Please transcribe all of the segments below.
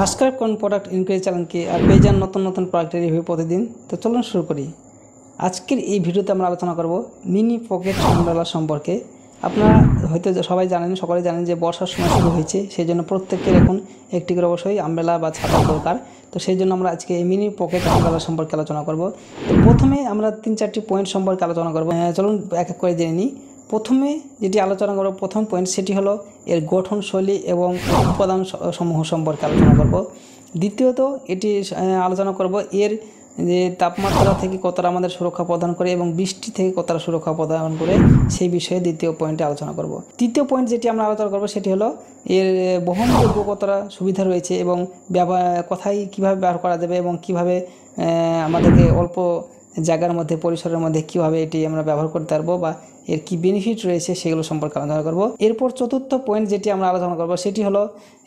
Subscribe করুন product inquiry চ্যানেলকে আর পেয়ে যান নতুন নতুন প্রোডাক্টের রিভিউ প্রতিদিন। তো চলুন শুরু করি। আজকের এই ভিডিওতে আমরা আলোচনা করব মিনি পকেট আমব্রেলা সম্পর্কে। আপনারা হয়তো সবাই জানেন, সকলে জানেন যে বর্ষার সময় শুরু হয়েছে, সেই জন্য প্রত্যেকের এখন একটি করে অবশ্যই আমব্রেলা বা ছাতার দরকার। তো সেই জন্য আমরা আজকে এই মিনি পকেট আমব্রেলা সম্পর্কে আলোচনা করব। তো প্রথমে আমরা 3-4টি পয়েন্ট সম্পর্কে আলোচনা করব। চলুন এক এক করে জেনে নিই। প্রথমে যেটি আলোচনা করব, প্রথম পয়েন্ট সেটি হলো এর গঠনশৈলী এবং উপাদান সমূহ সম্পর্কে আলোচনা করব। দ্বিতীয়ত এটি আলোচনা করব এর যে তাপমাত্রা থেকে কতটা আমাদের সুরক্ষা প্রদান করে এবং বৃষ্টি থেকে কতটা সুরক্ষা প্রদান করে, সেই বিষয়ে দ্বিতীয় পয়েন্টে আলোচনা করব। তৃতীয় পয়েন্ট যেটি আমরা আলোচনা করব সেটি হলো এর বহনযোগ্য কতটা সুবিধা রয়েছে এবং কোথায় কীভাবে ব্যবহার করা যাবে এবং কীভাবে আমাদেরকে অল্প জায়গার মধ্যে, পরিসরের মধ্যে কীভাবে এটি আমরা ব্যবহার করতে পারবো বা এর কি বেনিফিট রয়েছে সেগুলো সম্পর্কে আলোচনা করব। এরপর চতুর্থ পয়েন্ট যেটি আমরা আলোচনা করব সেটি হলো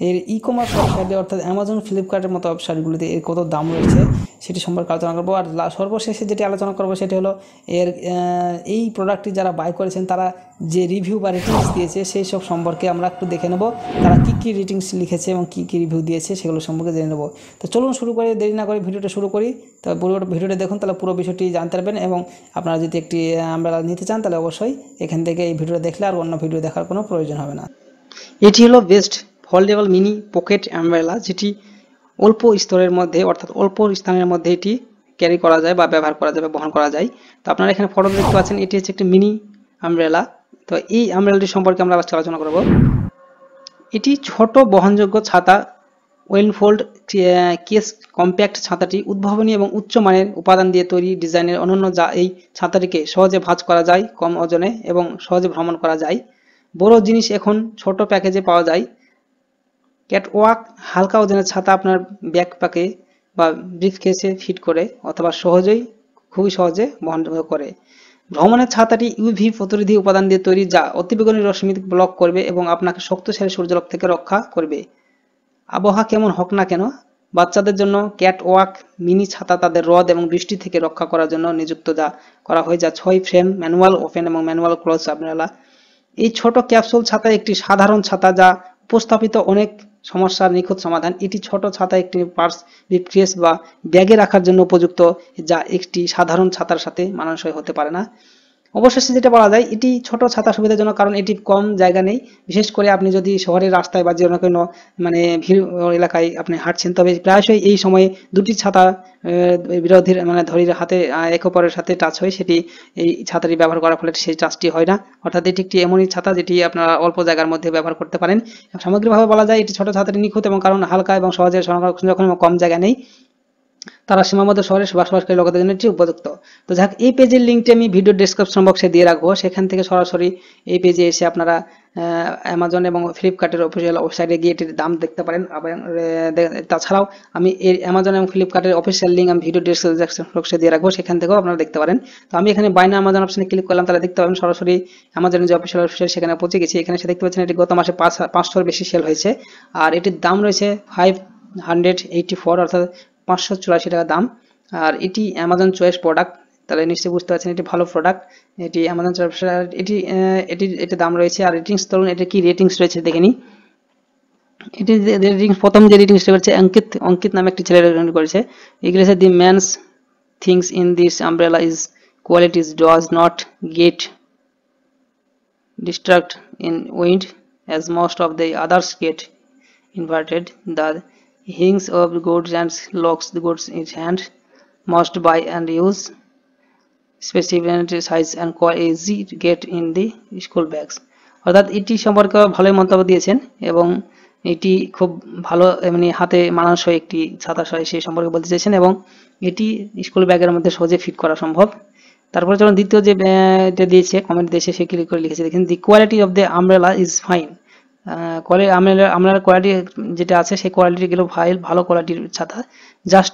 এর ই কমার্স ওয়েবসাইটে অর্থাৎ অ্যামাজন, ফ্লিপকার্টের মতো ওয়েবসাইটগুলিতে এর কত দাম রয়েছে সেটি সম্পর্কে আলোচনা করব। আর সর্বশেষে যেটি আলোচনা করব সেটি হলো এর এই প্রোডাক্টটি যারা বাই করেছেন তারা যে রিভিউ বা রেটিংস দিয়েছে সেই সব সম্পর্কে আমরা একটু দেখে নেব, তারা কী কী রেটিংস লিখেছে এবং কী কী রিভিউ দিয়েছে সেগুলো সম্পর্কে জেনে নেব। তো চলুন শুরু করে, দেরি না করে ভিডিওটা শুরু করি। তো পুরো ভিডিওটা দেখুন, তাহলে পুরো বিষয়টি জানতে পারবেন এবং আপনারা যদি একটি আমব্রেলা নিতে চান তাহলে অবশ্যই এখান থেকে এই ভিডিও দেখলে আর অন্য ভিডিও দেখার কোনো প্রয়োজন হবে না। এটি হলো best foldable mini pocket umbrella, যেটি অল্প স্তরের মধ্যে অর্থাৎ অল্প স্থানের মধ্যে এটি ক্যারি করা যায় বা ব্যবহার করা যায় বা বহন করা যায়। তো আপনারা এখানে ফটো দেখতে পাচ্ছেন, এটি হচ্ছে একটি মিনি আমব্রেলা। তো এই আমব্রেলাটি সম্পর্কে আমরা আজকে আলোচনা করব। এটি ছোট বহনযোগ্য ছাতা, ওয়েলফোল্ড কেস কম্প্যাক্ট ছাতাটি উদ্ভাবনী এবং উচ্চমানের উপাদান দিয়ে তৈরি ডিজাইনের অনন্য, যা এই ছাতাটিকে সহজে ভাঁজ করা যায়, কম ওজনে এবং সহজে ভ্রমণ করা যায়। বড় জিনিস এখন ছোট প্যাকেজে পাওয়া যায়। ক্যাটওয়াক হালকা ওজনের ছাতা আপনার ব্যাকপ্যাকে বা ব্রিফকেসে ফিট করে অথবা খুবই সহজে বহন করে। ভ্রমণের ছাতাটি ইউভি প্রতিরোধী উপাদান দিয়ে তৈরি, যা অতিবেগুনি রশ্মি ব্লক করবে এবং আপনাকে শক্তিশালী সূর্যালোক থেকে রক্ষা করবে। আবহাওয়া কেমন হোক না কেন, বাচ্চাদের জন্য ক্যাটওয়াক মিনি ছাতা তাদের রোদ এবং বৃষ্টি থেকে রক্ষা করার জন্য নিযুক্ত করা হয়, যা 6 ফ্রেম, ম্যানুয়াল ওপেন এবং ম্যানুয়াল ক্লোজ আমব্রেলা। এই ছোট ক্যাপসুল ছাতা একটি সাধারণ ছাতা যা উপস্থাপিত অনেক সমস্যার নিখুঁত সমাধান। এটি ছোট ছাতা একটি পার্স, ব্রিফকেস বা ব্যাগে রাখার জন্য উপযুক্ত, যা একটি সাধারণ ছাতার সাথে মানানসই হতে পারে না। অবশেষে যেটা বলা যায়, এটি ছোট ছাতা সুবিধাজনক কারণ এটি কম জায়গা নেই। বিশেষ করে আপনি যদি শহরের রাস্তায় বা যে কোনো ভিড় এলাকায় আপনি হাঁটছেন, তবে প্রায়শই এই সময়ে দুটি ছাতা বিরোধীর ধরির হাতে এক অপরের সাথে টাচ হয়, সেটি এই ছাতাটি ব্যবহার করার ফলে সেই টাচটি হয় না। অর্থাৎ এটি একটি এমনই ছাতা যেটি আপনারা অল্প জায়গার মধ্যে ব্যবহার করতে পারেন। সামগ্রিকভাবে বলা যায় এটি ছোট ছাতাটি নিখুঁত এবং কারণ হালকা এবং সহজে সংরক্ষণ, কম জায়গা নেই, তারা সীমাবদ্ধ শহরে বসবাসকারী লোকদের জন্য এটি উপযুক্ত। তো যাক, এই পেজের লিঙ্কটি আমি ভিডিও ডেসক্রিপশন বক্সে দিয়ে রাখবো, সেখান থেকে সরাসরি এই পেজে এসে আপনারা অ্যামাজন এবং ফ্লিপকার্টের অফিসিয়াল ওয়েবসাইটে গিয়ে এটির দাম দেখতে পারেন। তাছাড়াও আমি এই অ্যামাজন এবং ফ্লিপকার্টের অফিসিয়াল লিঙ্ক আমি ভিডিও ডেসক্রিপশন বক্সে দিয়ে রাখবো, সেখান থেকেও আপনারা দেখতে পারেন। তো আমি এখানে বাই নাও অ্যামাজন অপশনে ক্লিক করলাম, তাহলে দেখতে পাবেন সরাসরি অ্যামাজনের যে অফিসিয়াল ওয়েবসাইট সেখানে পৌঁছে গেছি। এখানে সে দেখতে পাচ্ছেন এটি গত মাসে 500-র বেশি সেল হয়েছে আর এটির দাম রয়েছে 584 অর্থাৎ 584 টাকা দাম। আর এটি অ্যামাজন চয়েস প্রোডাক্ট, তাহলে নিশ্চয়ই বুঝতে পারছেন এটি ভালো প্রোডাক্ট। এটি অ্যামাজন চয়েস, এটি দাম রয়েছে। আর রেটিংস ধরুন, এটা কি রেটিংস রয়েছে দেখে নিই। এটি রেটিংস, প্রথম যে রেটিংসটা করেছে অঙ্কিত নামে একটি ছেলে রেটিং করেছে। এগুলো হচ্ছে the man's things in this umbrella is qualities does not get distract in wind as most of the others get inverted. The hinge of goods and locks the goods in hand must buy and use specific size and easy to get in the school bags. অর্থাৎ এটি সম্পর্কে ভালোই মন্তব্য দিয়েছেন এবং এটি খুব ভালো, এমনি হাতে মানানসই একটি ছাতা সেই সম্পর্কে বলতে চেয়েছেন এবং এটি স্কুল ব্যাগের মধ্যে সহজে ফিট করা সম্ভব। তারপরে যখন দ্বিতীয় যে এটা দিয়েছে, কমেন্ট দিয়েছে, সে ক্লিক করে লিখেছে, দেখেন, the quality of the umbrella is fine. আমব্রেলার কোয়ালিটি যেটা আছে সেই কোয়ালিটি গেল ভালো কোয়ালিটির ছাতা। Just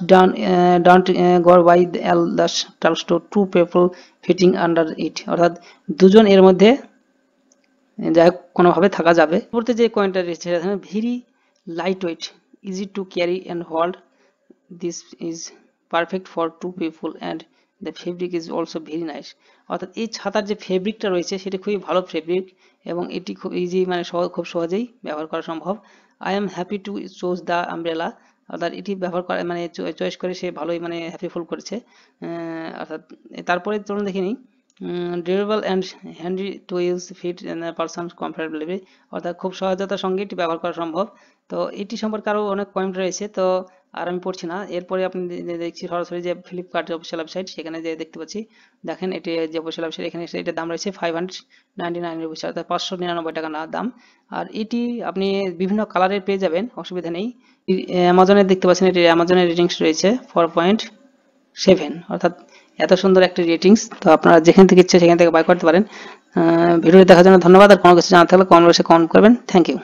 don't go by the tales to two people fitting under it, অর্থাৎ দুজন এর মধ্যে যাই হোক কোনোভাবে থাকা যাবে। পরবর্তী যে কয়েনটা রয়েছে, very light weight, easy to carry and hold, this is perfect for 2 people and the fabric is also very nice. অর্থাৎ এই ছাতার যে ফেব্রিকটা রয়েছে সেটা খুবই ভালো ফেব্রিক এবং এটি খুব ইজি, খুব সহজেই ব্যবহার করা সম্ভব। I am happy to choose the umbrella, অর্থাৎ এটি ব্যবহার করে মানে চয়েস করে সে ভালোই মানে হ্যাপি ফুল করেছে। অর্থাৎ তারপরে চলুন দেখে নিই। Durable and handy to use fit person comfortably, অর্থাৎ খুব সহজতার সঙ্গে এটি ব্যবহার করা সম্ভব। তো এটি সম্পর্কে আরও অনেক পয়েন্ট রয়েছে, তো আর আমি পড়ছি না। এরপরে আপনি দেখছি সরাসরি যে ফ্লিপকার্টের অফিসিয়াল ওয়েবসাইট, সেখানে যে দেখতে পাচ্ছি, দেখেন এটি যে অফিসিয়াল ওয়েবসাইট, এখানে এটার দাম রয়েছে 599 রুপিস, অর্থাৎ 599 টাকা না দাম। আর এটি আপনি বিভিন্ন কালারের পেয়ে যাবেন, অসুবিধা নেই। অ্যামাজনে দেখতে পাচ্ছেন এটি অ্যামাজনের রেটিংস রয়েছে 4.7, অর্থাৎ এত সুন্দর একটি রেটিংস। তো আপনারা যেখান থেকে ইচ্ছে সেখান থেকে বাই করতে পারেন। ভিডিওটি দেখার জন্য ধন্যবাদ। আর কোনো কিছু জানার থাকলে কমেন্ট বক্সে কমেন্ট করবেন। Thank you.